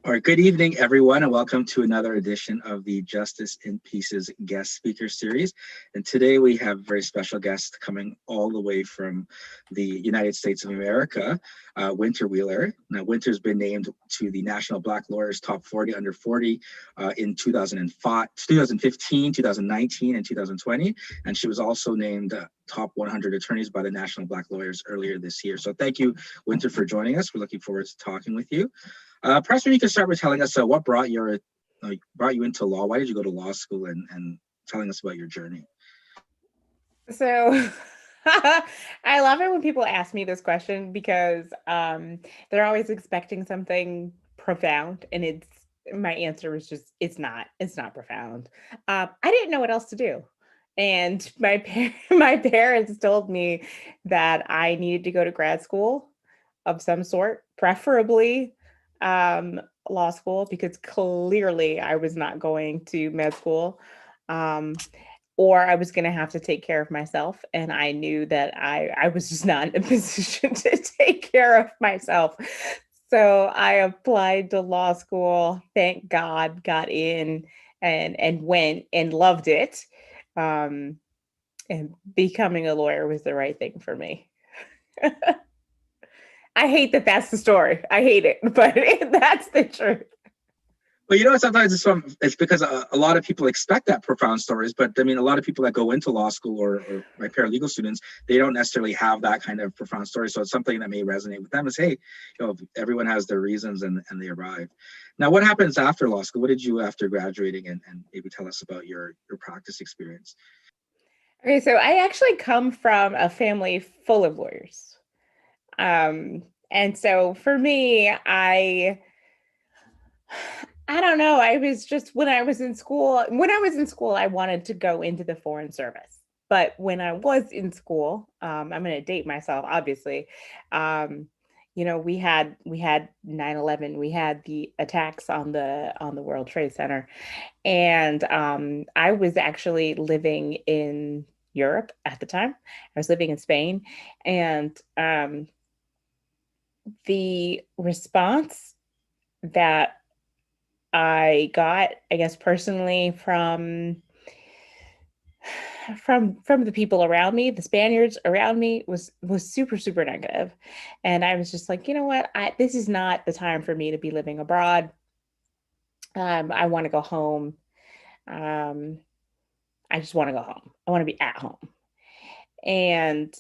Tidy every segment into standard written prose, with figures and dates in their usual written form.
All right, good evening, everyone, and welcome to another edition of the Justice in Pieces guest speaker series. And today we have a very special guest coming all the way from the United States of America, Winter Wheeler. Now, Winter's been named to the National Black Lawyers Top 40 Under 40 in 2005, 2015, 2019, and 2020. And she was also named Top 100 Attorneys by the National Black Lawyers earlier this year. So thank you, Winter, for joining us. We're looking forward to talking with you. Perhaps you can start with telling us what brought you into law. Why did you go to law school, and telling us about your journey? So I love it when people ask me this question because they're always expecting something profound, and my answer is just it's not profound. I didn't know what else to do, and my parents told me that I needed to go to grad school of some sort, preferably law school, because clearly I was not going to med school. Um, or I was going to have to take care of myself. And I knew that I was just not in a position to take care of myself. So I applied to law school, thank God, got in and went and loved it. Um, and becoming a lawyer was the right thing for me. I hate that that's the story. I hate it, but that's the truth. But sometimes it's because a lot of people expect that profound stories. But I mean, a lot of people that go into law school or my paralegal students, they don't necessarily have that kind of profound story. So it's something that may resonate with them. Is hey, everyone has their reasons and they arrive. Now, what happens after law school? What did you after graduating, and maybe tell us about your practice experience? Okay, so I actually come from a family full of lawyers. And so for me, I don't know. I was just when I was in school, I wanted to go into the foreign service. But when I was in school, I'm going to date myself, obviously. Um, we had 9/11, we had the attacks on the World Trade Center, and I was actually living in Europe at the time. I was living in Spain, and the response that I got, I guess, personally from the people around me, the Spaniards around me, was super super negative, and I was just like, you know what, this is not the time for me to be living abroad. I want to go home. Um, I just want to go home. I want to be at home, and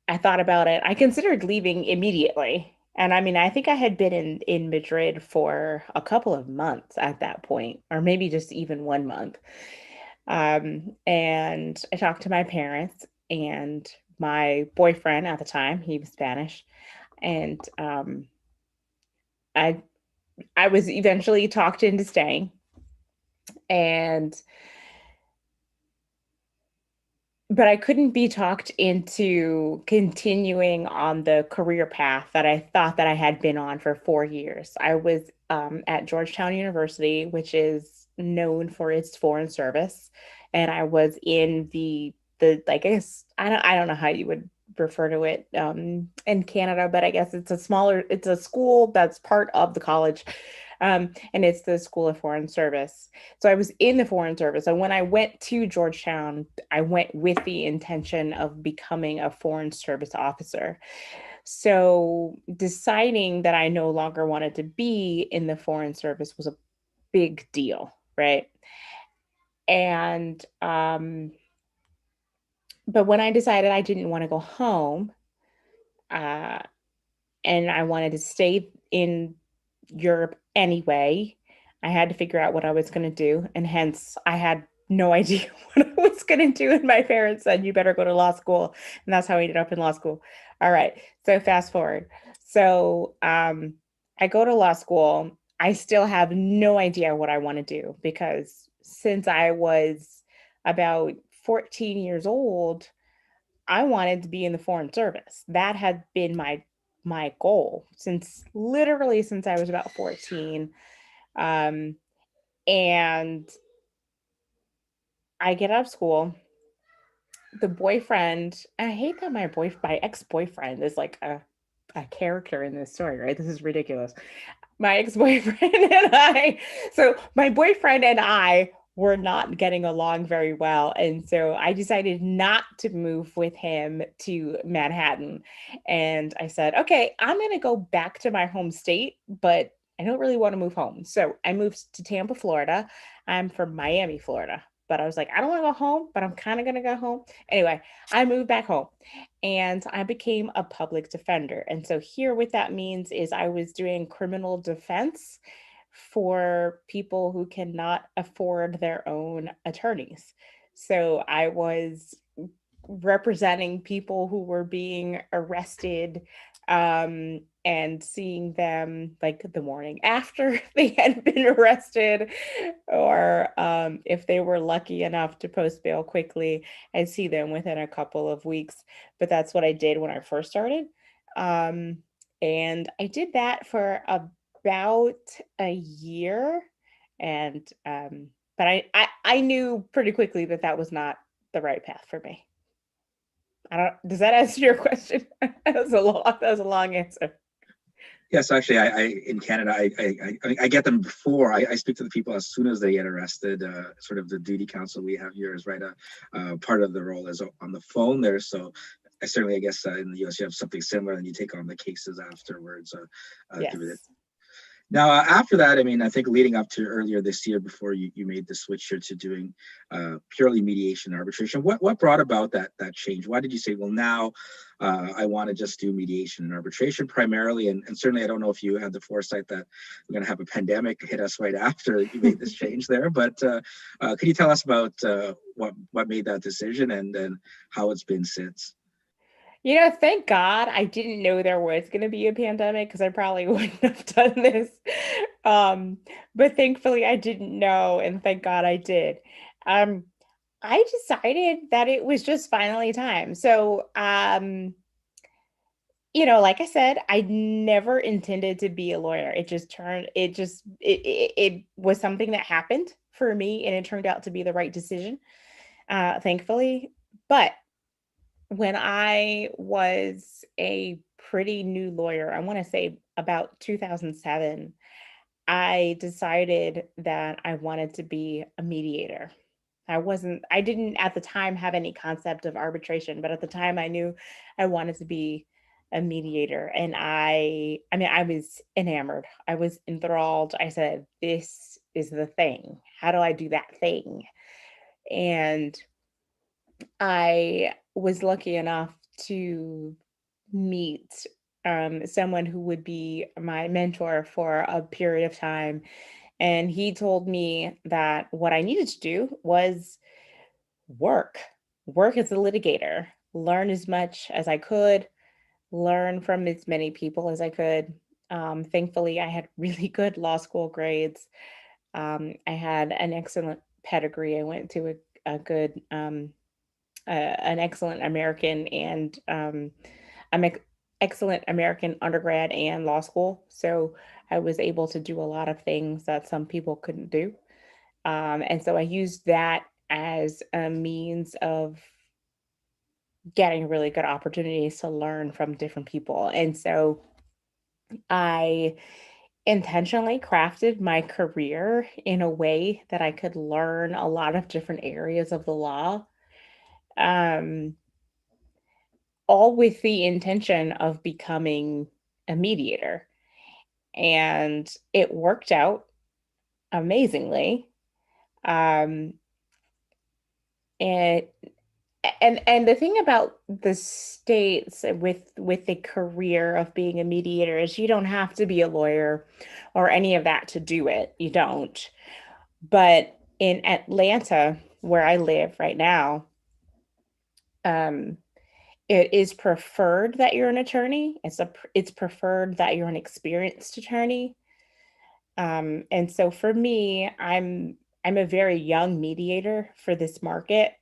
I thought about it. I considered leaving immediately. And I mean, I think I had been in Madrid for a couple of months at that point, or maybe just even 1 month. And I talked to my parents and my boyfriend at the time. He was Spanish, and I I was eventually talked into staying. And but I couldn't be talked into continuing on the career path that I thought that I had been on for 4 years. I was at Georgetown University, which is known for its foreign service, and I was in the I guess I don't know how you would refer to it in Canada, but I guess it's a school that's part of the college, and it's the School of Foreign Service. So I was in the Foreign Service. And when I went to Georgetown, I went with the intention of becoming a Foreign Service officer. So deciding that I no longer wanted to be in the Foreign Service was a big deal, right? And but when I decided I didn't want to go home, uh, and I wanted to stay in Europe anyway, I had to figure out what I was going to do. And hence, I had no idea what I was going to do. And my parents said, you better go to law school. And that's how I ended up in law school. All right. So, fast forward. So, I go to law school. I still have no idea what I want to do because since I was about 14 years old, I wanted to be in the foreign service. That had been my goal since literally since I was about 14. Um, and I get out of school. The boyfriend, I hate that my ex-boyfriend is like a character in this story, right? This is ridiculous. my ex-boyfriend and I, so my boyfriend and I were not getting along very well. And so I decided not to move with him to Manhattan. And I said, okay, I'm going to go back to my home state, but I don't really want to move home. So I moved to Tampa, Florida. I'm from Miami, Florida. But I was like, I don't want to go home, but I'm kind of going to go home. Anyway, I moved back home and I became a public defender. And so here what that means is I was doing criminal defense for people who cannot afford their own attorneys. So I was representing people who were being arrested, and seeing them like the morning after they had been arrested, or if they were lucky enough to post bail quickly, I'd see them within a couple of weeks. But that's what I did when I first started. Um, and I did that for about a year. And but I knew pretty quickly that that was not the right path for me. I don't, does that answer your question? That was a long answer. Yes, actually, I in Canada, I get them before I speak to the people as soon as they get arrested. Sort of the duty counsel we have here is right. Part of the role is on the phone there. So I certainly, I guess, in the US you have something similar, and you take on the cases afterwards. Through it. Yes. Now, after that, I mean, I think leading up to earlier this year, before you made the switch here to doing purely mediation and arbitration, what brought about that change? Why did you say, well, now I want to just do mediation and arbitration primarily? And certainly, I don't know if you had the foresight that we're going to have a pandemic hit us right after you made this change there. But could you tell us about what made that decision and then how it's been since? Thank God I didn't know there was going to be a pandemic because I probably wouldn't have done this. Um, but thankfully I didn't know, and thank God I did. Um, I decided that it was just finally time. So, like I said, I never intended to be a lawyer. It was something that happened for me, and it turned out to be the right decision, thankfully. But when I was a pretty new lawyer, I want to say about 2007, I decided that I wanted to be a mediator. I didn't at the time have any concept of arbitration, but at the time I knew I wanted to be a mediator. And I mean, I was enamored. I was enthralled. I said, this is the thing. How do I do that thing? And I was lucky enough to meet someone who would be my mentor for a period of time. And he told me that what I needed to do was work, work as a litigator, learn as much as I could, learn from as many people as I could. Thankfully, I had really good law school grades. I had an excellent pedigree. I went to a good an excellent American and I'm excellent American undergrad and law school. So I was able to do a lot of things that some people couldn't do. And so I used that as a means of getting really good opportunities to learn from different people. And so I intentionally crafted my career in a way that I could learn a lot of different areas of the law. Um, all with the intention of becoming a mediator. And it worked out amazingly. Um, and and the thing about the states with the career of being a mediator is you don't have to be a lawyer or any of that to do it. You don't. But in Atlanta, where I live right now, um, it is preferred that you're an attorney. It's preferred that you're an experienced attorney. And so for me, I'm a very young mediator for this market.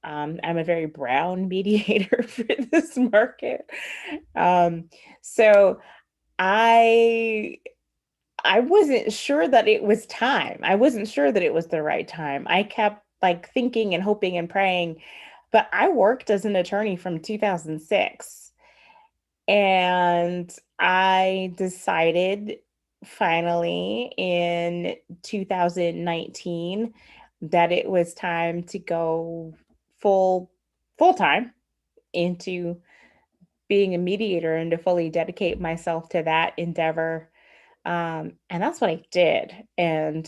I'm a very brown mediator for this market. Um, so I I wasn't sure that it was time. I wasn't sure that it was the right time. I kept like thinking and hoping and praying, but I worked as an attorney from 2006. And I decided finally in 2019 that it was time to go full time into being a mediator and to fully dedicate myself to that endeavor. And that's what I did. And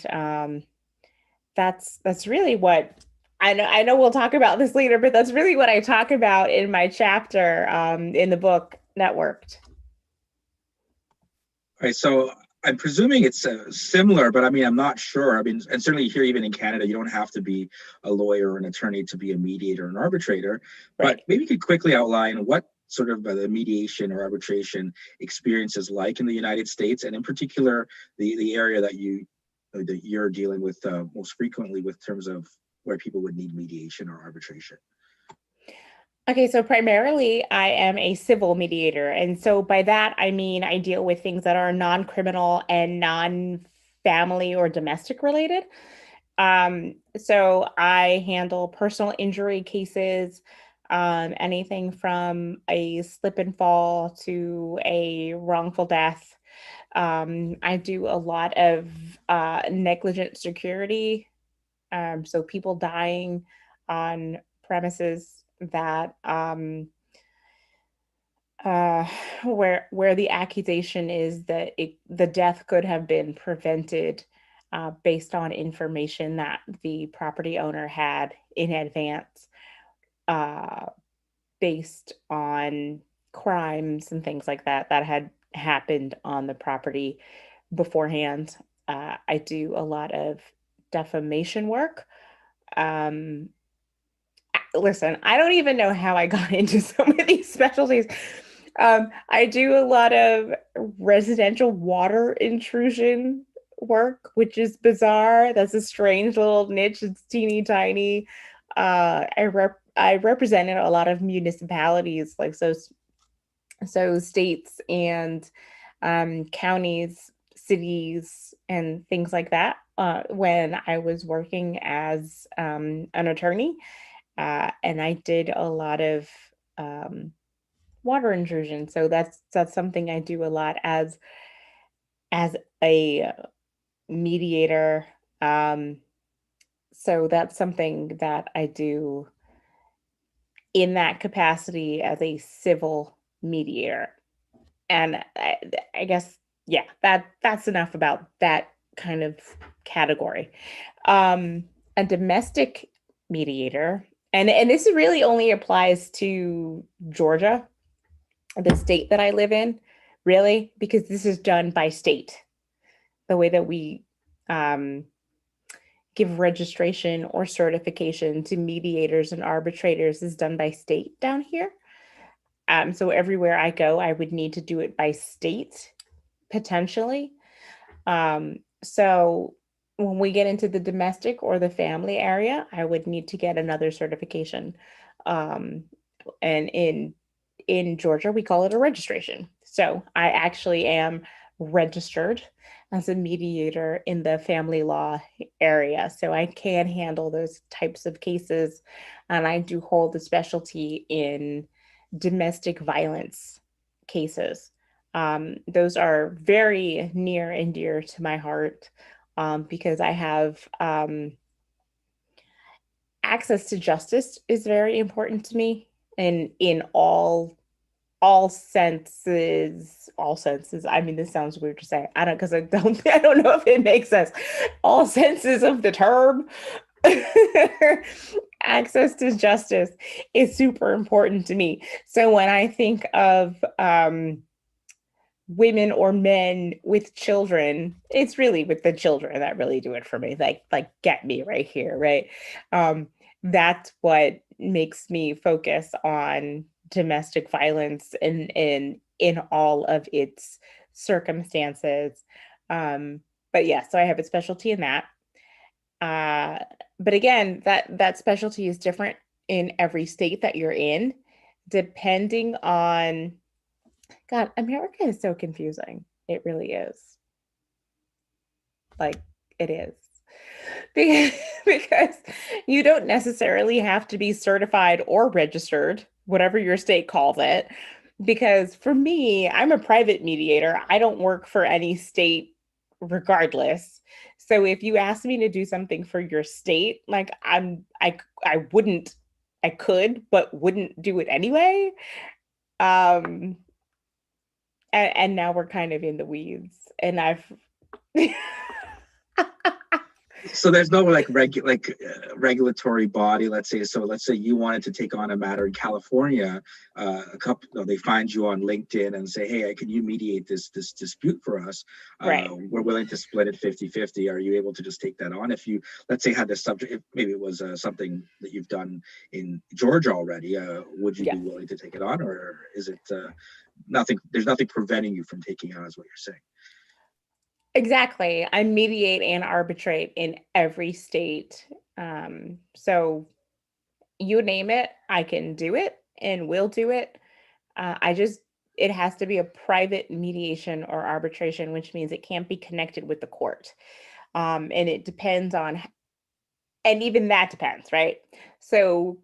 that's really what I know we'll talk about this later, but that's really what I talk about in my chapter in the book Networked. Right. So I'm presuming it's similar, but I mean, I'm not sure. I mean, and certainly here, even in Canada, you don't have to be a lawyer or an attorney to be a mediator or an arbitrator. But Right. maybe you could quickly outline what sort of the mediation or arbitration experience is like in the United States, and in particular, the area that you're dealing with most frequently with terms of where people would need mediation or arbitration. Okay, so primarily I am a civil mediator. And so by that, I mean I deal with things that are non-criminal and non-family or domestic related. So I handle personal injury cases, anything from a slip and fall to a wrongful death. I do a lot of negligent security, so people dying on premises that uh, where the accusation is that the death could have been prevented based on information that the property owner had in advance, uh, based on crimes and things like that that had happened on the property beforehand. I do a lot of defamation work. Um, Listen, I don't even know how I got into some of these specialties. I do a lot of residential water intrusion work, which is bizarre. That's a strange little niche. It's teeny tiny. I represented a lot of municipalities, like so states and counties, cities, and things like that. When I was working as an attorney, and I did a lot of um, water intrusion. So that's something I do a lot as a mediator. Um, so that's something that I do in that capacity as a civil mediator. And I guess yeah, that's enough about that kind of category. A domestic mediator, and this really only applies to Georgia, the state that I live in, really, because this is done by state. The way that we um, give registration or certification to mediators and arbitrators is done by state down here. So everywhere I go, I would need to do it by state potentially. So when we get into the domestic or the family area, I would need to get another certification. Um, and in Georgia, we call it a registration. So I actually am registered as a mediator in the family law area. So I can handle those types of cases. And I do hold a specialty in domestic violence cases. Those are very near and dear to my heart, because I have access to justice is very important to me, and in all senses. I mean, this sounds weird to say. I don't because I don't I don't know if it makes sense. All senses of the term. Access to justice is super important to me. So when I think of women or men with children, it's really with the children that really do it for me. Like get me right here, right? Um, that's what makes me focus on domestic violence in all of its circumstances. Um, but yeah, so I have a specialty in that. Uh, but again, that specialty is different in every state that you're in, depending on God, America is so confusing. It really is. Like it is. Because, because you don't necessarily have to be certified or registered, whatever your state calls it. Because for me, I'm a private mediator. I don't work for any state regardless. So if you ask me to do something for your state, like I wouldn't, I could, but wouldn't do it anyway. Um, and now we're kind of in the weeds, and I've So there's no like regulatory body, let's say. So let's say you wanted to take on a matter in California, a couple, they find you on LinkedIn and say, hey, can you mediate this dispute for us? right. We're willing to split it 50-50. Are you able to just take that on? If you, let's say, had this subject, if maybe it was something that you've done in Georgia already, would you Yeah. be willing to take it on, or is it nothing? There's nothing preventing you from taking it on, is what you're saying. Exactly. I mediate and arbitrate in every state. So you name it, I can do it and will do it. I just, it has to be a private mediation or arbitration, which means it can't be connected with the court. And it depends on, and even that depends, right? So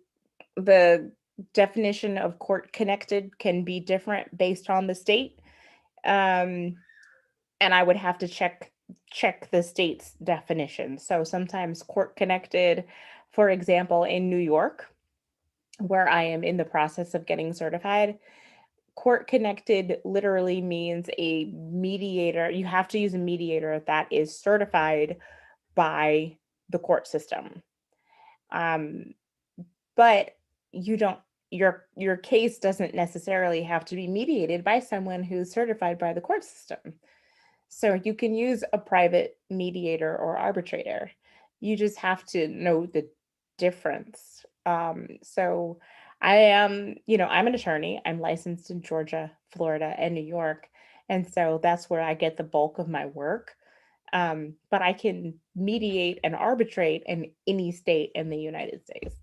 the definition of court connected can be different based on the state. Um, and I would have to check the state's definition. So sometimes court connected, for example, in New York, where I am in the process of getting certified, court connected literally means a mediator. You have to use a mediator that is certified by the court system. Um, but you don't, your case doesn't necessarily have to be mediated by someone who's certified by the court system. So you can use a private mediator or arbitrator. You just have to know the difference. So I am, I'm an attorney. I'm licensed in Georgia, Florida, and New York. And so that's where I get the bulk of my work. But I can mediate and arbitrate in any state in the United States.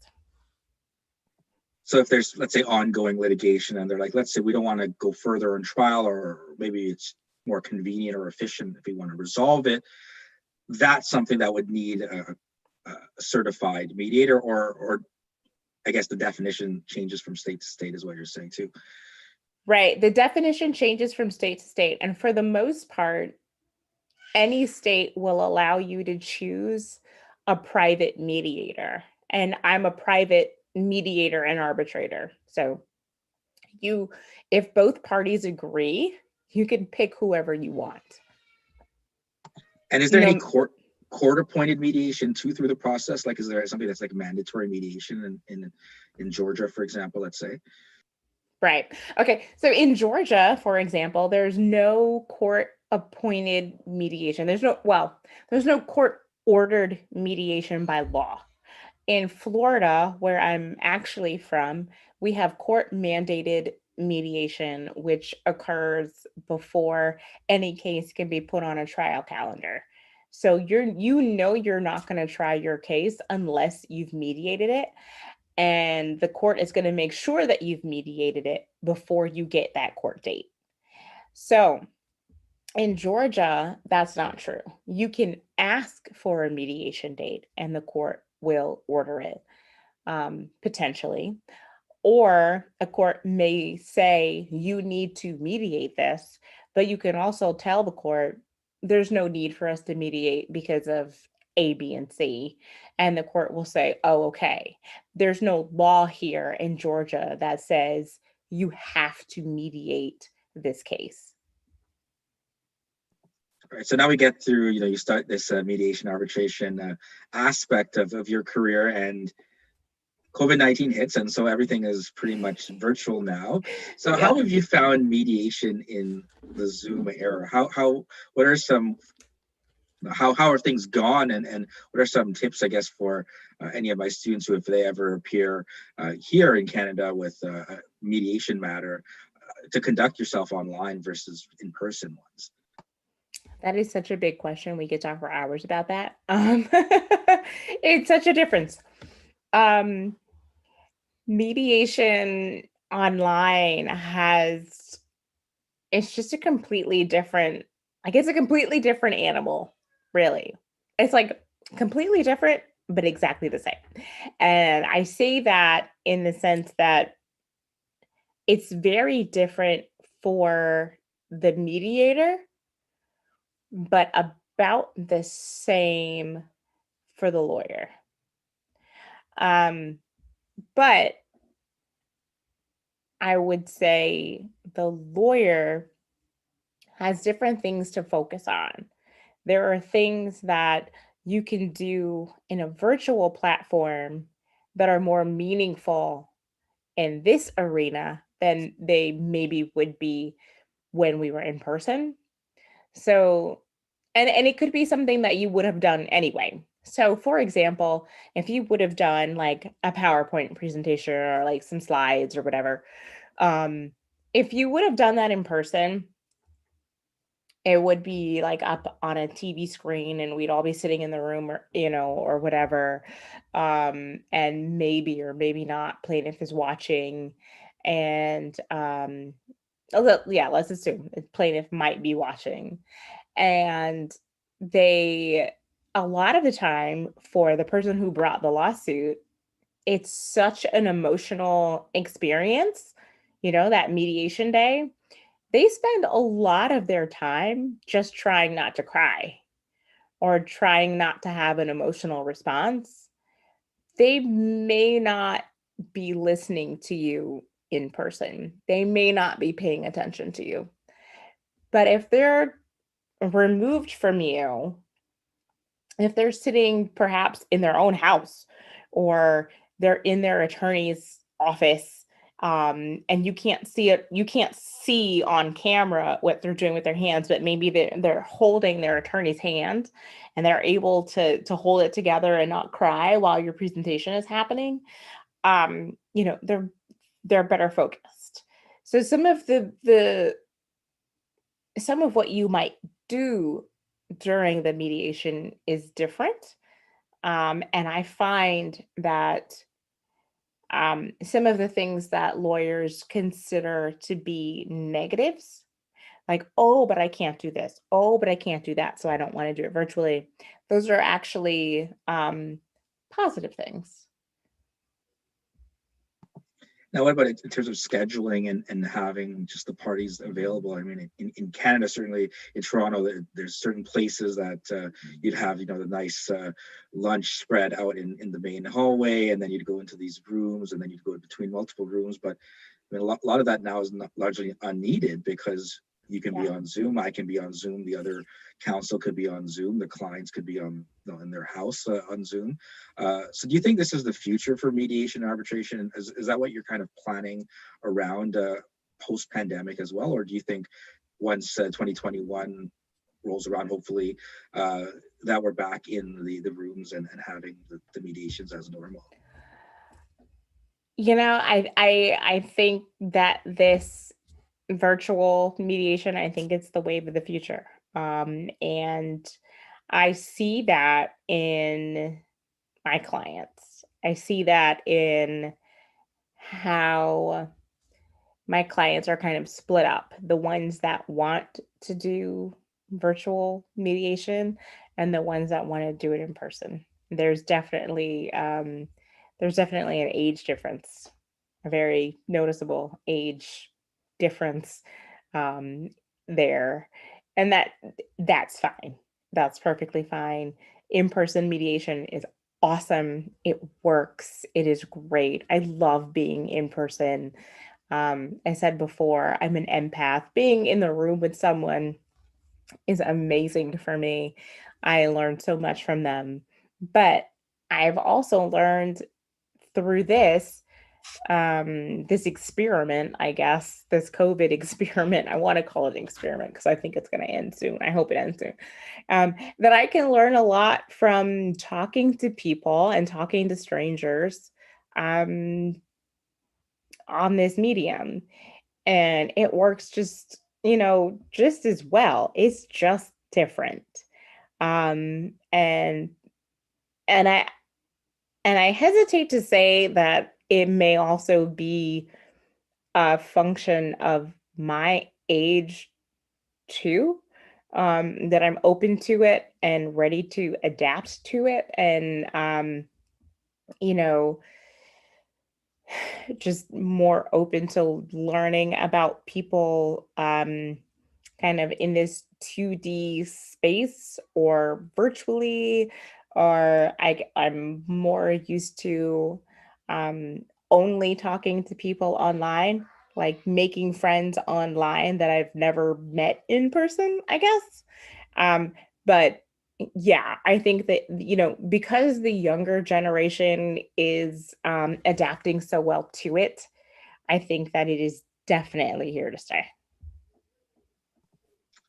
So if there's, let's say, ongoing litigation and they're like, let's say we don't want to go further in trial, or maybe it's more convenient or efficient if we want to resolve it, that's something that would need a certified mediator, or I guess the definition changes from state to state is what you're saying too. Right. The definition changes from state to state. And for the most part, any state will allow you to choose a private mediator. And I'm a private mediator and arbitrator. So if both parties agree, you can pick whoever you want. And is there any court appointed mediation too through the process? Like, is there something that's like mandatory mediation in Georgia, for example, let's say? Right. Okay. So in Georgia, for example, there's no court appointed mediation. There's no court ordered mediation by law. In Florida, where I'm actually from, we have court mandated mediation, which occurs before any case can be put on a trial calendar. So you're not going to try your case unless you've mediated it. And the court is going to make sure that you've mediated it before you get that court date. So in Georgia, that's not true. You can ask for a mediation date and the court will order it, potentially. Or a court may say you need to mediate this, but you can also tell the court there's no need for us to mediate because of A, B, and C. And the court will say, oh, okay. There's no law here in Georgia that says you have to mediate this case. All right, so now we get through, you start this mediation arbitration aspect of your career, and COVID-19 hits, and so everything is pretty much virtual now. So how have you found mediation in the Zoom era? What are some, how are things gone, and what are some tips, I guess, for any of my students who, if they ever appear here in Canada with a mediation matter, to conduct yourself online versus in-person ones? That is such a big question. We could talk for hours about that. It's such a difference. Mediation online it's just a completely different, I guess, a completely different animal, really. It's like completely different, but exactly the same. And I say that in the sense that it's very different for the mediator, but a about the same for the lawyer. Um, but I would say the lawyer has different things to focus on. There are things that you can do in a virtual platform that are more meaningful in this arena than they maybe would be when we were in person. So, and it could be something that you would have done anyway. So, for example, if you would have done like a PowerPoint presentation or like some slides or whatever, um, if you would have done that in person, it would be like up on a TV screen and we'd all be sitting in the room or, or whatever. And maybe or maybe not plaintiff is watching. And yeah, let's assume plaintiff might be watching. And they, a lot of the time for the person who brought the lawsuit, it's such an emotional experience, that mediation day. They spend a lot of their time just trying not to cry or trying not to have an emotional response. They may not be listening to you in person. They may not be paying attention to you. But if they're removed from you, if they're sitting perhaps in their own house or they're in their attorney's office, and you can't see on camera what they're doing with their hands, but maybe they're holding their attorney's hand and they're able to hold it together and not cry while your presentation is happening. They're better focused. So some of what you might do during the mediation is different. And I find that some of the things that lawyers consider to be negatives, like, oh, but I can't do this. Oh, but I can't do that. So I don't want to do it virtually. Those are actually positive things. Now, what about in terms of scheduling and having just the parties available? I mean, in Canada, certainly in Toronto, there's certain places that you'd have, the nice lunch spread out in the main hallway, and then you'd go into these rooms, and then you'd go between multiple rooms. But I mean, a lot of that now is not, largely unneeded because you can be Yeah. on Zoom. I can be on Zoom. The other counsel could be on Zoom. The clients could be on, in their house on Zoom. So, do you think this is the future for mediation and arbitration? Is that what you're kind of planning around post pandemic as well, or do you think once 2021 rolls around, hopefully, that we're back in the rooms and having the mediations as normal? I think that this virtual mediation, I think it's the wave of the future. And I see that in my clients. I see that in how my clients are kind of split up. The ones that want to do virtual mediation and the ones that want to do it in person. There's definitely an age difference, a very noticeable age difference um, there, and that's fine. That's perfectly fine. In-person mediation is awesome. It works. It is great. I love being in person. I said before, I'm an empath. Being in the room with someone is amazing for me. I learned so much from them. But I've also learned through this experiment, I guess, this COVID experiment. I want to call it an experiment because I think it's going to end soon. I hope it ends soon. That I can learn a lot from talking to people and talking to strangers um, on this medium. And it works just as well. It's just different. Um, and and I and I hesitate to say that it may also be a function of my age too, that I'm open to it and ready to adapt to it and, you know, just more open to learning about people, kind of in this 2D space or virtually, or I'm more used to only talking to people online, like making friends online that I've never met in person, I guess. But yeah, I think that, because the younger generation is adapting so well to it, I think that it is definitely here to stay.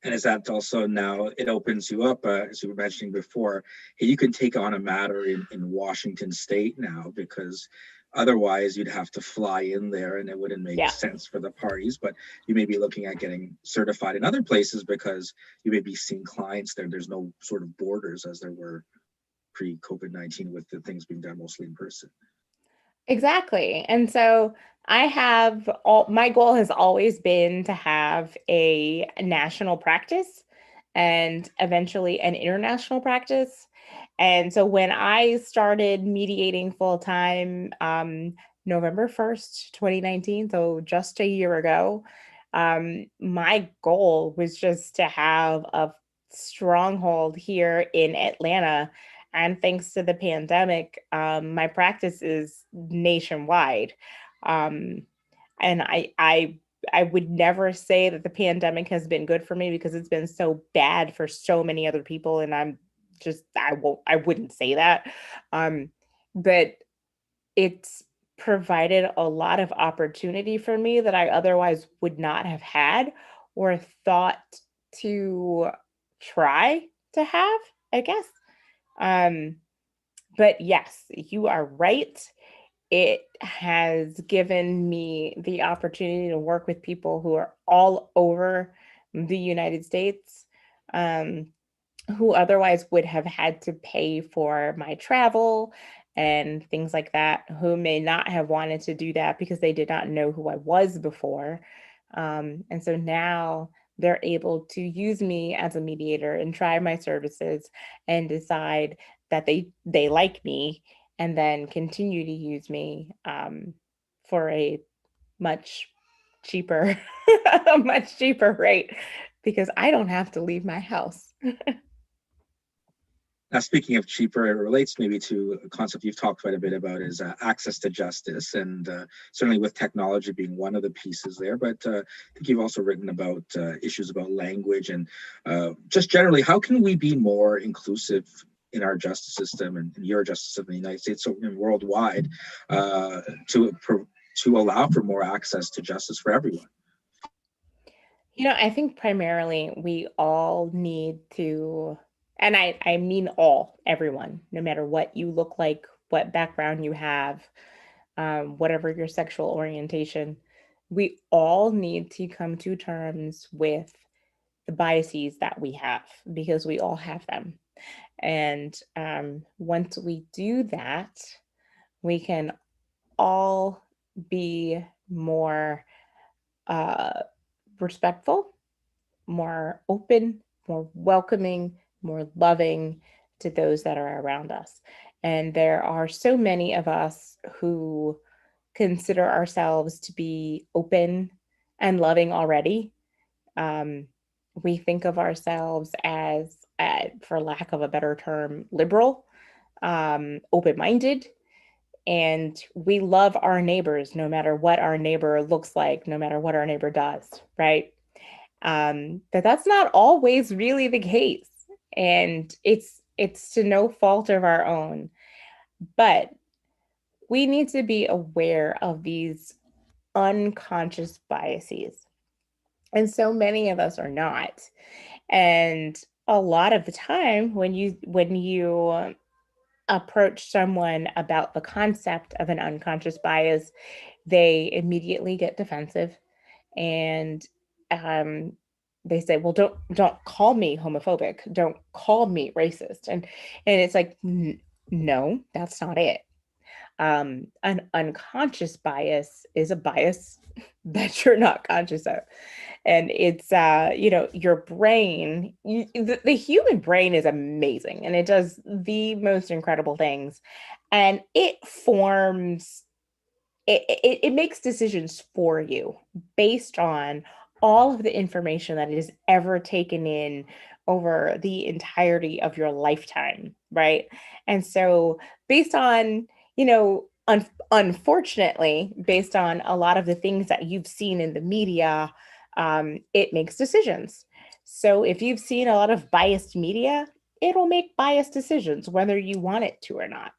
And is that also now it opens you up, as you were mentioning before, hey, you can take on a matter in Washington State now because otherwise you'd have to fly in there and it wouldn't make Yeah. sense for the parties. But you may be looking at getting certified in other places because you may be seeing clients there. There's no sort of borders as there were pre COVID-19 with the things being done mostly in person. Exactly. And so I have all my goal has always been to have a national practice and eventually an international practice. And so when I started mediating full time, November 1st, 2019, so just a year ago, my goal was just to have a stronghold here in Atlanta, and thanks to the pandemic, my practice is nationwide. Um, and I would never say that the pandemic has been good for me because it's been so bad for so many other people, and I wouldn't say that. Um, but it's provided a lot of opportunity for me that I otherwise would not have had or thought to try to have, I guess. Um, but yes, you are right. It has given me the opportunity to work with people who are all over the United States, um, who otherwise would have had to pay for my travel and things like that, who may not have wanted to do that because they did not know who I was before. And so now they're able to use me as a mediator and try my services and decide that they like me and then continue to use me for a much cheaper a much cheaper rate because I don't have to leave my house. Now, speaking of cheaper, it relates maybe to a concept you've talked quite a bit about is access to justice, and certainly with technology being one of the pieces there. But I think you've also written about issues about language and just generally, how can we be more inclusive in our justice system and your justice system in the United States, so and worldwide, to to allow for more access to justice for everyone? I think primarily we all need to, and I mean all, everyone, no matter what you look like, what background you have, whatever your sexual orientation, we all need to come to terms with the biases that we have because we all have them. And once we do that, we can all be more uh, respectful, more open, more welcoming, more loving to those that are around us. And there are so many of us who consider ourselves to be open and loving already. Um, we think of ourselves as, for lack of a better term, liberal, open minded, and we love our neighbors no matter what our neighbor looks like, no matter what our neighbor does, right? But that's not always really the case. And it's to no fault of our own. But we need to be aware of these unconscious biases. And so many of us are not. And a lot of the time when you approach someone about the concept of an unconscious bias, they immediately get defensive and um, they say, "Well, don't call me homophobic. Don't call me racist." And it's like, no, that's not it. An unconscious bias is a bias that you're not conscious of, and it's your brain. The human brain is amazing, and it does the most incredible things, and it makes decisions for you based on all of the information that is ever taken in over the entirety of your lifetime, right? And so, based on, unfortunately, based on a lot of the things that you've seen in the media, it makes decisions. So, if you've seen a lot of biased media, it'll make biased decisions, whether you want it to or not.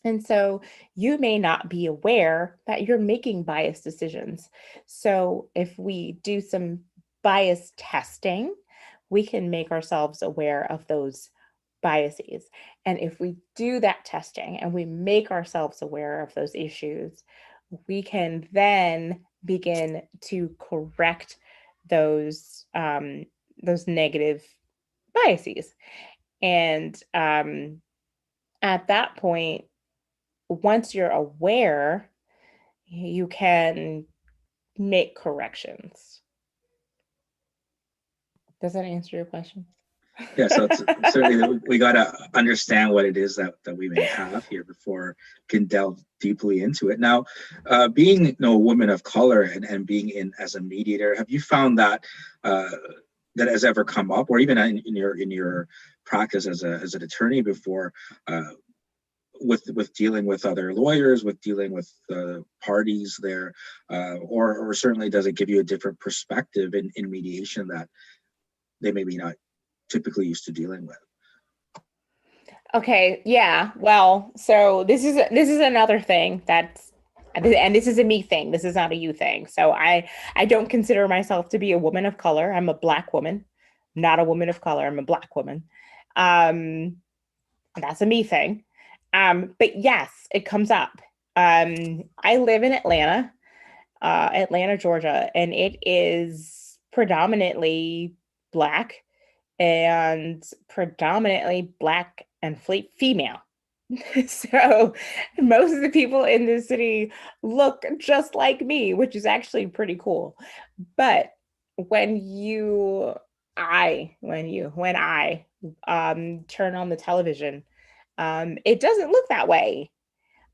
And so you may not be aware that you're making biased decisions. So if we do some bias testing, we can make ourselves aware of those biases. And if we do that testing and we make ourselves aware of those issues, we can then begin to correct those those negative biases. And at that point, once you're aware, you can make corrections. Does that answer your question? Yeah, so it's certainly that we got to understand what it is that we may have here before we can delve deeply into it. Now, being a woman of color and being in as a mediator, have you found that that has ever come up, or even in your practice as an attorney before, with dealing with other lawyers, with dealing with parties there, or certainly does it give you a different perspective in mediation that they maybe not typically used to dealing with? Okay, yeah. Well, so this is another thing that's, and this is a me thing. This is not a you thing. So I don't consider myself to be a woman of color. I'm a Black woman, not a woman of color. I'm a Black woman. Um, that's a me thing. But yes, it comes up. I live in Atlanta, Atlanta, Georgia, and it is predominantly Black and predominantly Black and female. So most of the people in the city look just like me, which is actually pretty cool. But when you, when I turn on the television, it doesn't look that way.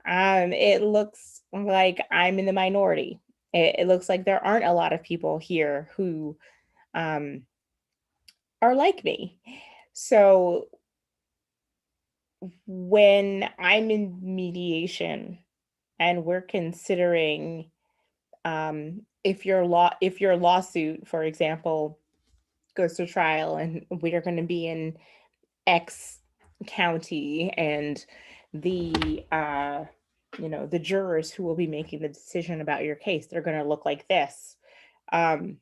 It looks like I'm in the minority. It looks like there aren't a lot of people here who um, are like me. So when I'm in mediation and we're considering if your lawsuit, for example, goes to trial and we are going to be in X county and the the jurors who will be making the decision about your case, they're going to look like this. Um,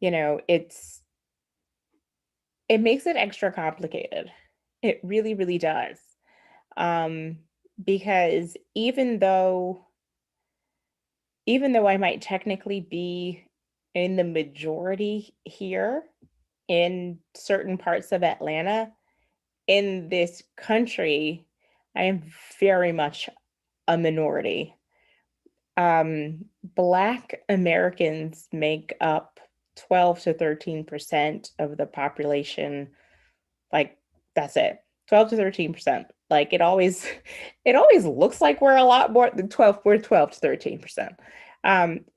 it's it makes it extra complicated. It really, really does. Um, because even though I might technically be in the majority here in certain parts of Atlanta, in this country, I am very much a minority. Black Americans make up 12 to 13% of the population. Like, that's it. 12 to 13%. Like, it always looks like we're a lot more than 12. We're 12 to 13%.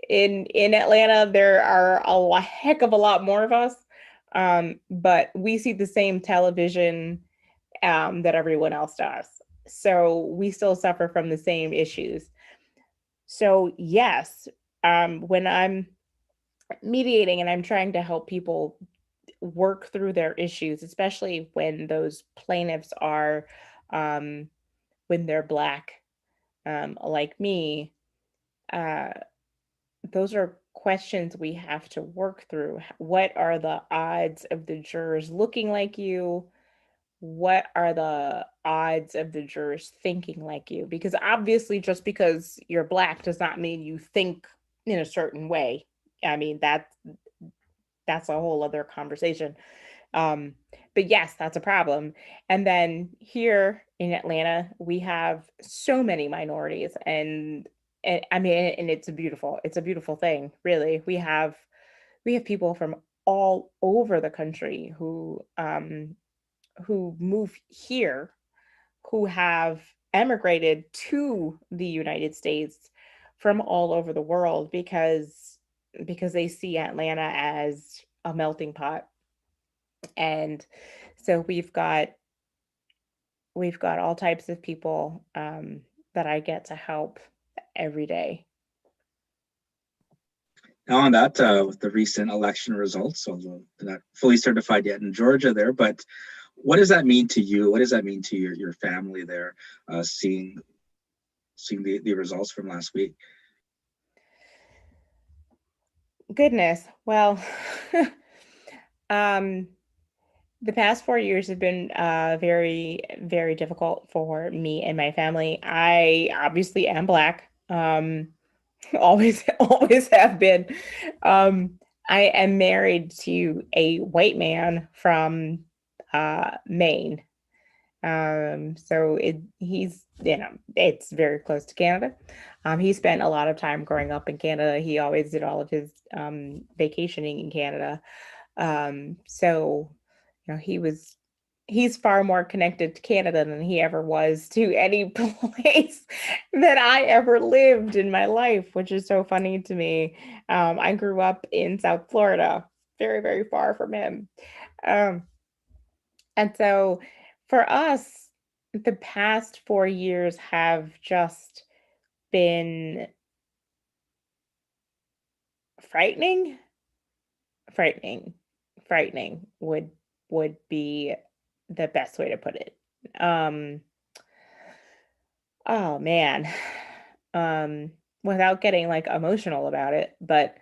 In Atlanta, there are heck of a lot more of us. But we see the same television that everyone else does. So we still suffer from the same issues. So yes, when I'm mediating and I'm trying to help people work through their issues, especially when those plaintiffs are, um, when they're Black, like me, uh, those are questions we have to work through. What are the odds of the jurors looking like you? What are the odds of the jurors thinking like you? Because obviously, just because you're Black does not mean you think in a certain way. I mean, that's a whole other conversation. Um, but yes, that's a problem. And then here in Atlanta, we have so many minorities, and I mean, and it's a beautiful thing, really. We have people from all over the country who move here, who have emigrated to the United States from all over the world because because they see Atlanta as a melting pot. And so we've got all types of people that I get to help every day. Now on that, with the recent election results, although they're not fully certified yet in Georgia there, but what does that mean to you? What does that mean to your family there, seeing the results from last week? Goodness. Well, um, the past 4 years have been very, very difficult for me and my family. I obviously am Black. Always, always have been. Um, I am married to a white man from Maine. So he's, it's very close to Canada. He spent a lot of time growing up in Canada. He always did all of his vacationing in Canada. So, he's far more connected to Canada than he ever was to any place that I ever lived in my life, which is so funny to me. I grew up in South Florida, very, very far from him. Um, and so for us, the past 4 years have just been frightening, frightening, frightening would be the best way to put it. Um, oh man. Without getting like emotional about it, but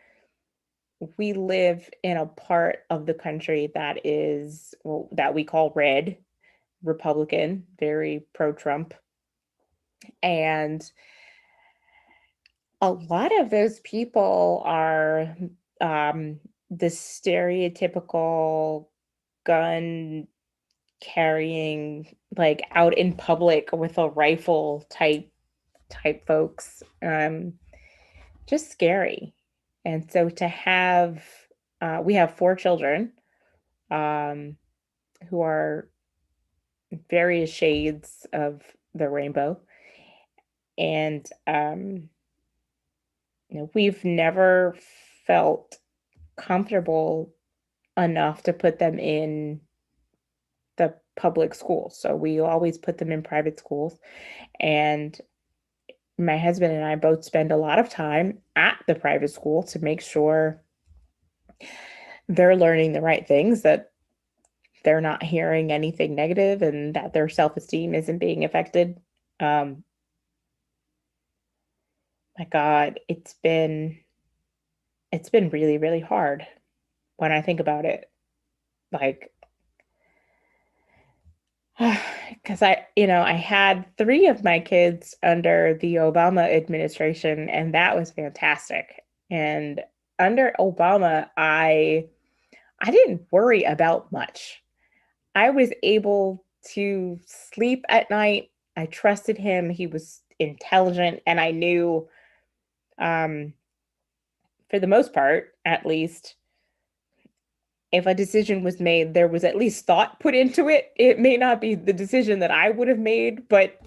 we live in a part of the country that is, well, that we call red, Republican, very pro-Trump. And a lot of those people are the stereotypical gun carrying, like out in public with a rifle type folks. Just scary. And so to have we have 4 children um who are various shades of the rainbow. And we've never felt comfortable enough to put them in the public schools. So we always put them in private schools. And my husband and I both spend a lot of time at the private school to make sure they're learning the right things, that they're not hearing anything negative, and that their self-esteem isn't being affected. Um, my God, it's been really, really hard when I think about it. Like, because I had 3 of my kids under the Obama administration, and that was fantastic. And under Obama, I didn't worry about much. I was able to sleep at night. I trusted him. He was intelligent, and I knew, um, for the most part, at least, if a decision was made, there was at least thought put into it. It may not be the decision that I would have made, but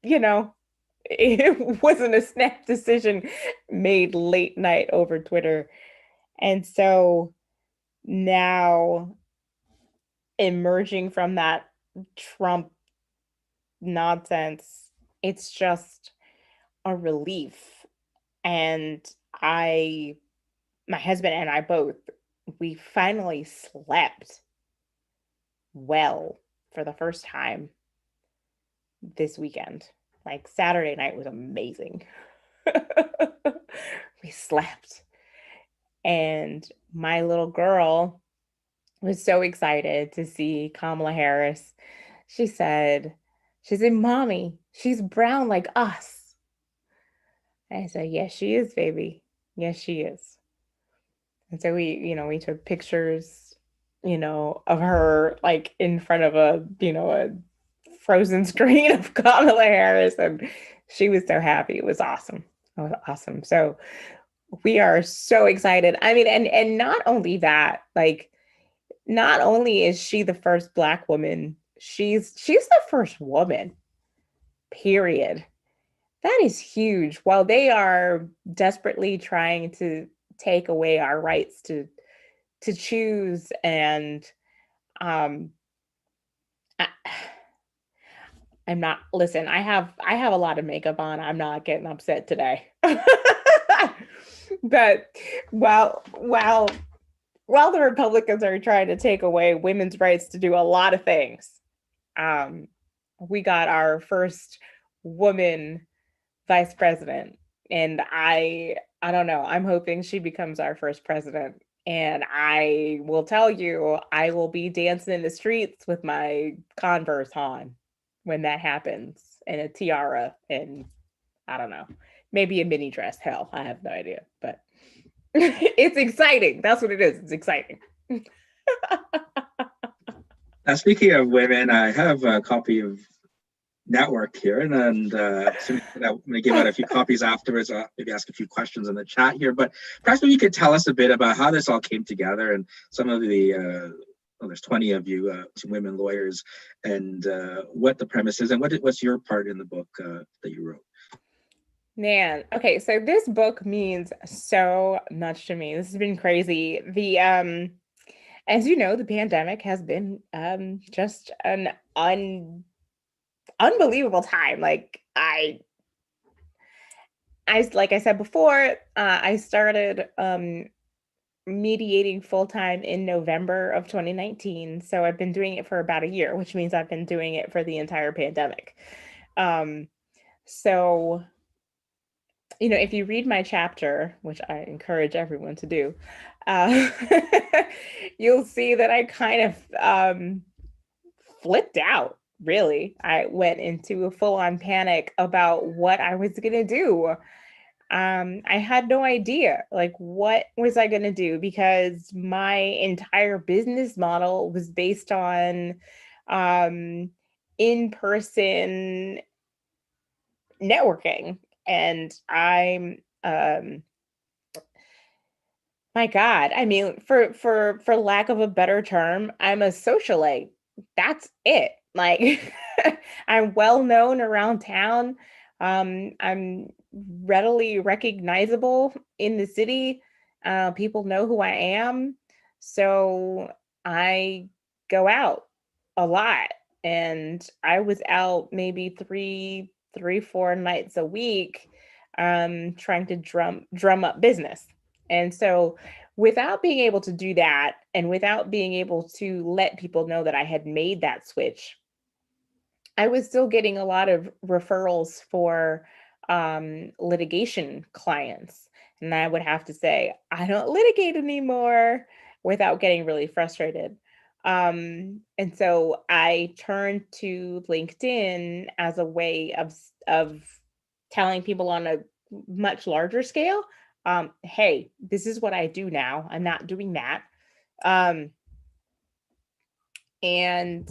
you know, it wasn't a snap decision made late night over Twitter. And so now, emerging from that Trump nonsense, it's just a relief. And I, my husband and I both, we finally slept well for the first time this weekend. Like Saturday night was amazing. We slept. And my little girl was so excited to see Kamala Harris. She said, Mommy, she's brown like us. I said, yes, she is, baby. Yes, she is. And so we took pictures, of her like in front of a frozen screen of Kamala Harris. And she was so happy. It was awesome. It was awesome. So we are so excited. I mean, and not only that, like, not only is she the first Black woman, she's the first woman, period. That is huge. While they are desperately trying take away our rights to choose. And um I, I'm not, listen, I have a lot of makeup on. I'm not getting upset today. But while the Republicans are trying to take away women's rights to do a lot of things, um, we got our first woman vice president, and I don't know. I'm hoping she becomes our first president. And I will tell you, I will be dancing in the streets with my Converse on when that happens, and a tiara, and I don't know, maybe a mini dress. Hell, I have no idea, but it's exciting. That's what it is. It's exciting. Now, speaking of women, I have a copy of Network here, and so I'm going to give out a few copies afterwards. Maybe ask a few questions in the chat here, but perhaps maybe you could tell us a bit about how this all came together and some of the. Well, there's 20 of you, some women lawyers, and what the premise is, and what's your part in the book that you wrote. Man, okay, so this book means so much to me. This has been crazy. As you know, the pandemic has been just an unbelievable time. Like like I said before, I started mediating full time in November of 2019. So I've been doing it for about a year, which means I've been doing it for the entire pandemic. So if you read my chapter, which I encourage everyone to do, uh, you'll see that I kind of flipped out. Really, I went into a full-on panic about what I was gonna do. I had no idea, like, what was I gonna do, because my entire business model was based on um, in-person networking, and my God, I mean, for lack of a better term, I'm a socialite. That's it. Like, I'm well known around town. I'm readily recognizable in the city. People know who I am. So I go out a lot. And I was out maybe 4 nights a week, trying to drum up business. And so, without being able to do that, and without being able to let people know that I had made that switch, I was still getting a lot of referrals for litigation clients. And I would have to say, I don't litigate anymore, without getting really frustrated. And so I turned to LinkedIn as a way of telling people on a much larger scale, hey, this is what I do now. I'm not doing that. Um, and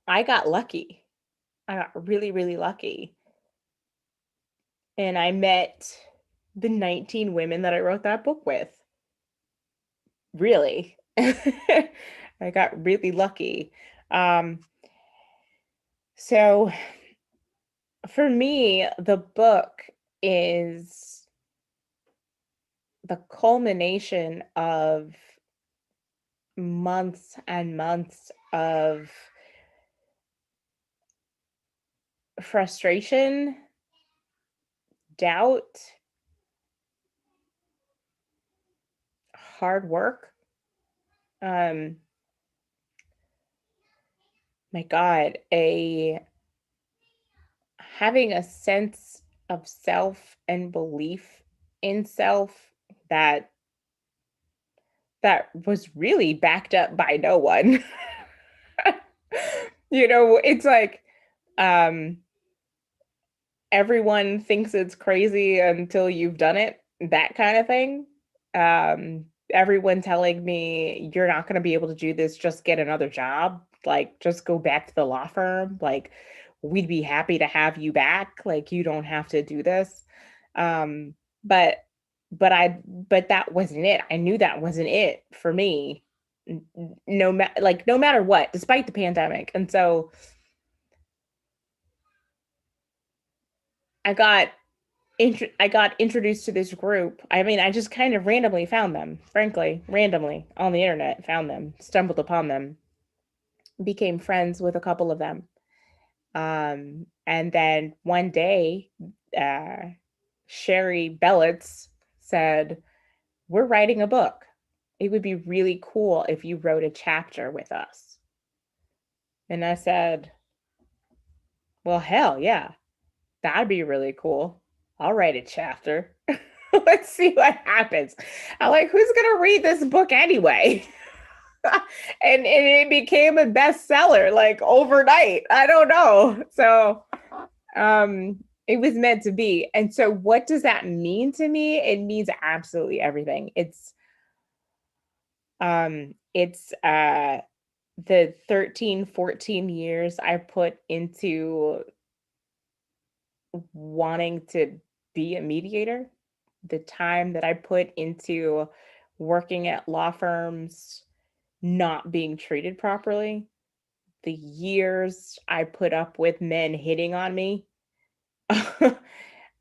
I got lucky. I got really, really lucky. And I met the 19 women that I wrote that book with. Really. I got really lucky. Um, so for me, the book is the culmination of months and months of frustration, doubt, hard work. Um, my God, having a sense of self and belief in self that was really backed up by no one. It's like, um everyone thinks it's crazy until you've done it, that kind of thing. Everyone telling me, you're not going to be able to do this, just get another job, like, just go back to the law firm, like, we'd be happy to have you back, like, you don't have to do this. um but but that wasn't it. I knew that wasn't it for me, no matter what, despite the pandemic. And so I got I got introduced to this group. I mean, I just kind of randomly found them, frankly, randomly on the internet, found them, stumbled upon them, became friends with a couple of them. And then one day, uh, Sherry Bellitz said, "We're writing a book. It would be really cool if you wrote a chapter with us." And I said, "Well, hell yeah, that'd be really cool. I'll write a chapter." Let's see what happens. I'm like, who's gonna read this book anyway? And it became a bestseller like overnight. I don't know. So it was meant to be. And so what does that mean to me? It means absolutely everything. It's the 13, 14 years I put into wanting to be a mediator, the time that I put into working at law firms not being treated properly, the years I put up with men hitting on me,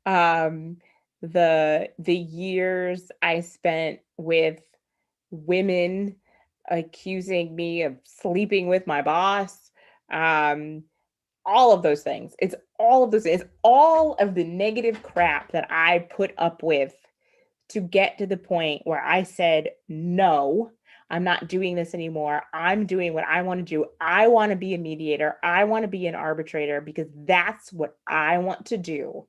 um, the years I spent with women accusing me of sleeping with my boss, um, all of those things. It's all of those. It's all of the negative crap that I put up with to get to the point where I said, no, I'm not doing this anymore. I'm doing what I want to do. I want to be a mediator. I want to be an arbitrator because that's what I want to do.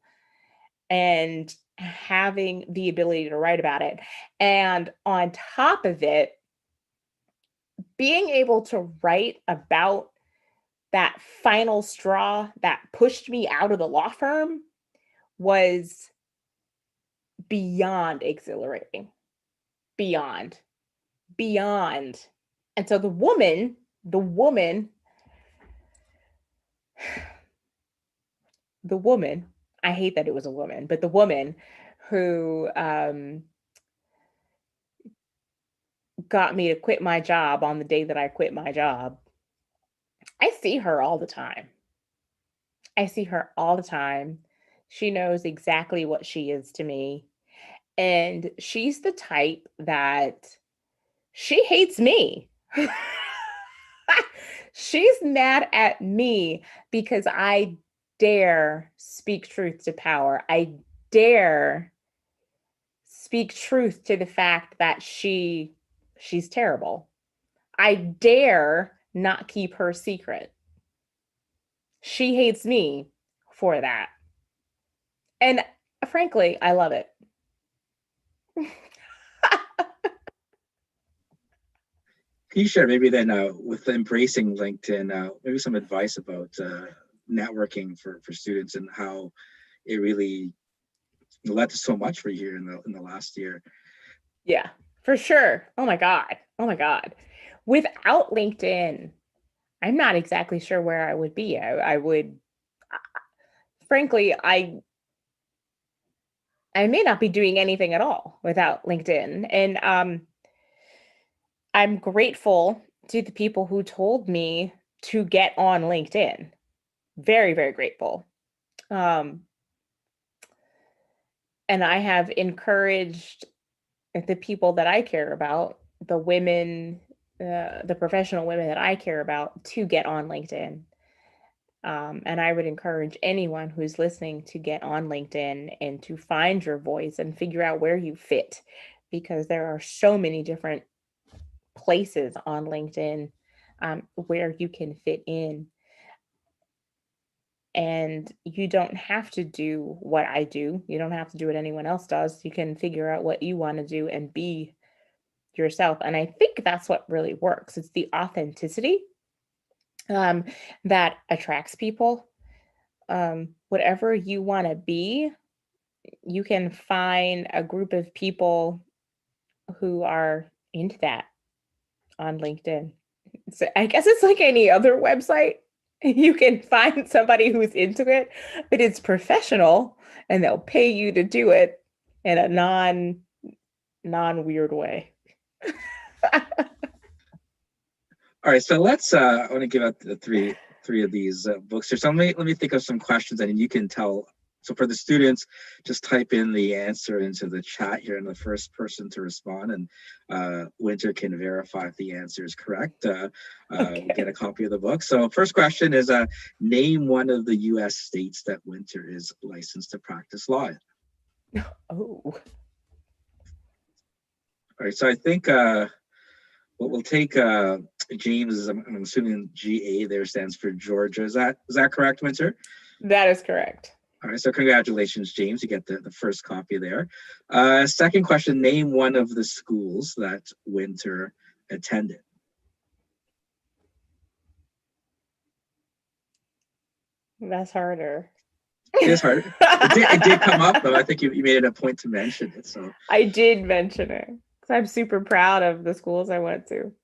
And having the ability to write about it. And on top of it, being able to write about that final straw that pushed me out of the law firm was beyond exhilarating. Beyond. Beyond. And so the woman, I hate that it was a woman, but the woman who got me to quit my job on the day that I quit my job, I see her all the time. I see her all the time. She knows exactly what she is to me. And she's the type that she hates me. She's mad at me because I dare speak truth to power. I dare speak truth to the fact that she's terrible. I dare not keep her secret. She hates me for that. And frankly, I love it. Can you share maybe then with embracing LinkedIn, maybe some advice about networking for students and how it really led to so much for you here in the last year? Yeah, for sure. Oh my God. Oh my God. Without LinkedIn, I'm not exactly sure where I would be. I would, frankly, I may not be doing anything at all without LinkedIn. And I'm grateful to the people who told me to get on LinkedIn. Very, very grateful. Um, and I have encouraged the people that I care about, the women, the professional women that I care about, to get on LinkedIn. And I would encourage anyone who's listening to get on LinkedIn and to find your voice and figure out where you fit, because there are so many different places on LinkedIn where you can fit in. And you don't have to do what I do. You don't have to do what anyone else does. You can figure out what you want to do and be yourself. And I think that's what really works. It's the authenticity um, that attracts people. Whatever you want to be, you can find a group of people who are into that on LinkedIn. So I guess it's like any other website. You can find somebody who's into it, but it's professional and they'll pay you to do it in a non weird way. All right, so let's. I want to give out the three of these books here. So let me think of some questions, and you can tell So for the students, just type in the answer into the chat here, and the first person to respond, and Winter can verify if the answer is correct. Okay. We'll get a copy of the book. So first question is, name one of the U.S. states that Winter is licensed to practice law in. Oh. All right, so I think we'll take James. I'm assuming GA there stands for Georgia. Is that correct, Winter? That is correct. All right, so congratulations, James. You get the first copy there. Second question, name one of the schools that Winter attended. That's harder. It is hard. It did come up, though. I think you made it a point to mention it. So I did mention it because I'm super proud of the schools I went to.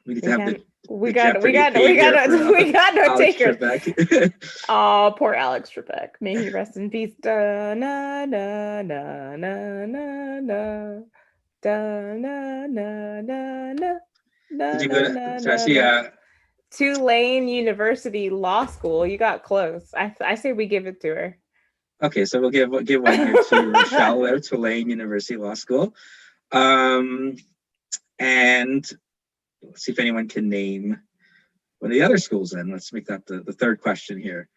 we need to have we got no Alex takers. Trebek. Oh, poor Alex Trebek. May he rest in peace. Da na na na na na na. Da na na na na. Did you go to Tulane University Law School? You got close. I say we give it to her. Okay, so we'll give one here to Rochelle there, Tulane University Law School. And let's see if anyone can name one of the other schools then. Let's make that the third question here.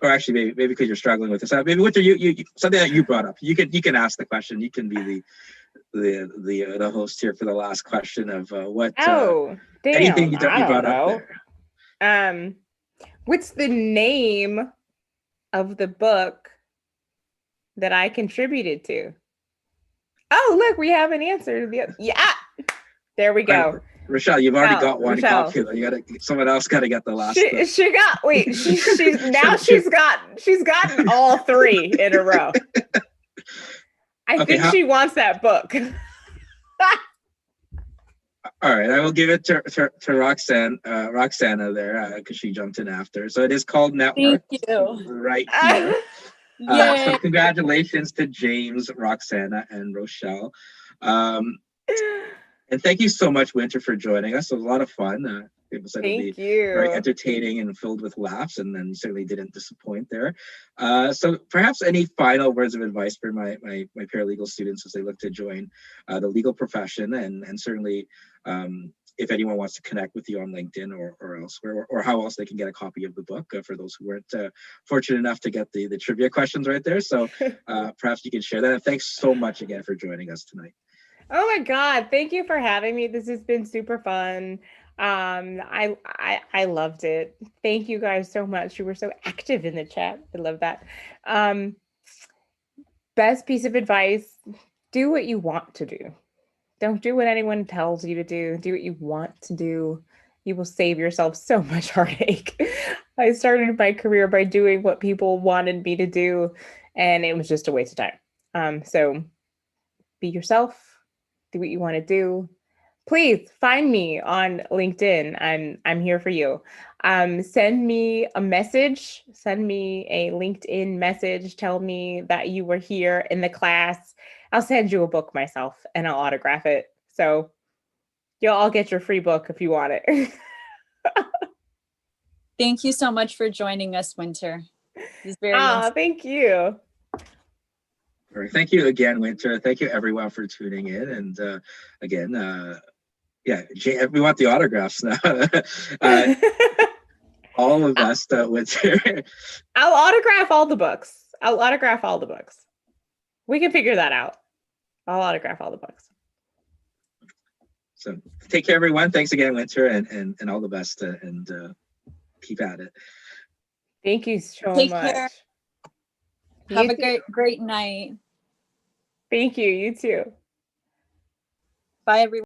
Or actually, maybe because you're struggling with this, maybe Winter, you something that you brought up. You can ask the question. You can be the host here for the last question of what. Damn, anything you brought know. up there. What's the name of the book that I contributed to? Oh, look, we have an answer. Yeah, there we go. Rochelle, you've already got one copy. Someone else got to get the last. She's gotten all three in a row. I think she wants that book. All right, I will give it to Roxana there because she jumped in after. So it is called Network. Thank you. Right here. So congratulations to James, Roxana, and Rochelle. And thank you so much, Winter, for joining us. It was a lot of fun. People said it would be very entertaining and filled with laughs, and then you certainly didn't disappoint there. So perhaps any final words of advice for my paralegal students as they look to join the legal profession, and certainly if anyone wants to connect with you on LinkedIn or elsewhere, or how else they can get a copy of the book for those who weren't fortunate enough to get the trivia questions right there. So perhaps you can share that. And thanks so much again for joining us tonight. Oh my God, thank you for having me. This has been super fun. I loved it. Thank you guys so much. You were so active in the chat. I love that. Best piece of advice, do what you want to do. Don't do what anyone tells you to do. Do what you want to do. You will save yourself so much heartache. I started my career by doing what people wanted me to do, and it was just a waste of time. So be yourself. Do what you want to do. Please find me on LinkedIn. I'm here for you. Send me a message. Send me a LinkedIn message. Tell me that you were here in the class. I'll send you a book myself and I'll autograph it. So you'll all get your free book if you want it. Thank you so much for joining us, Winter. Thank you. All right. Thank you again, Winter. Thank you everyone for tuning in. And again, we want the autographs now. All of us, Winter. I'll autograph all the books. We can figure that out. I'll autograph all the books. So take care, everyone. Thanks again, Winter, and all the best, and keep at it. Thank you so much. Take care. Have a great night. Thank you. You too. Bye, everyone.